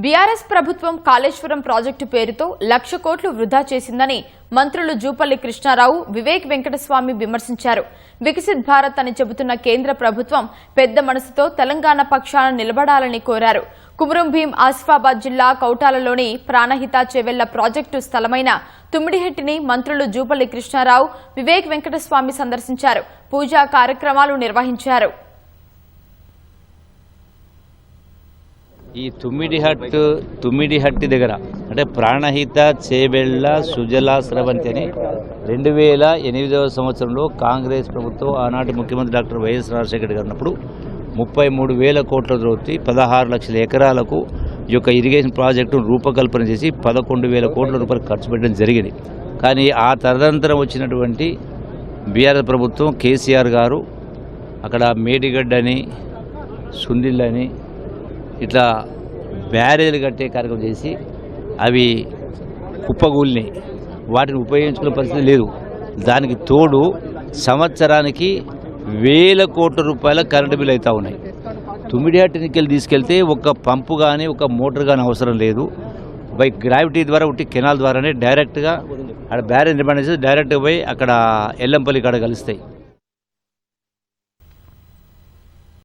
BRS ప్రభుత్వం Kaleshwaram project పేరుతో 1,00,000 కోట్లు వృధా చేసిందని మంత్రులు జూపల్లి కృష్ణారావు, వివేక్ వెంకటస్వామి విమర్శించారు. వికసిత్ భారత్ అని చెబుతున్న కేంద్ర ప్రభుత్వం పెద్ద మనసుతో తెలంగాణ పక్షాన నిలబడాలని కోరారు. కుమురం భీం ఆసిఫాబాద్ జిల్లా కౌటాలలోని ప్రాణహిత చెవెళ్ల ప్రాజెక్టు స్థలమైన తుమ్మిడిహట్టిని మంత్రులు జూపల్లి కృష్ణారావు, వివేక్ వెంకటస్వామి సందర్శించారు. పూజా కార్యక్రమాలు నిర్వహించారు. ఈ తుమ్మిడిహట్టి దగ్గర అంటే ప్రాణహిత చేవెళ్ల సుజల స్రవంతి అని 2008వ సంవత్సరంలో కాంగ్రెస్ ప్రభుత్వం ఆనాటి ముఖ్యమంత్రి డాక్టర్ వైఎస్ రాజశేఖర్ గారు ఉన్నప్పుడు 33,000 కోట్ల రూపాయలతో 16 లక్షల ఎకరాలకు ఈ యొక్క ఇరిగేషన్ ప్రాజెక్టును రూపకల్పన చేసి 11,000 కోట్ల రూపాయలు ఖర్చు పెట్టడం జరిగింది. కానీ ఆ తదనంతరం వచ్చినటువంటి బీఆర్ఎస్ ప్రభుత్వం కేసీఆర్ గారు అక్కడ మేడిగడ్డని, సుందిళ్ళని ఇట్లా బ్యారేజీలు కట్టే కార్యక్రమం చేసి అవి కుప్పగూలినాయి. వాటిని ఉపయోగించుకునే పరిస్థితి లేదు. దానికి తోడు సంవత్సరానికి 1,000 కోట్ల రూపాయల కరెంటు బిల్లు అవుతూ ఉన్నాయి. తుమ్మిడిహట్టికి తీసుకెళ్తే ఒక పంపు కానీ ఒక మోటార్ కానీ అవసరం లేదు. బై గ్రావిటీ ద్వారా ఉట్టి కెనాల్ ద్వారానే డైరెక్ట్గా అక్కడ బ్యారేజ్ నిర్మాణం చేసి డైరెక్ట్గా పోయి అక్కడ ఎల్లంపల్లి కాడ కలుస్తాయి.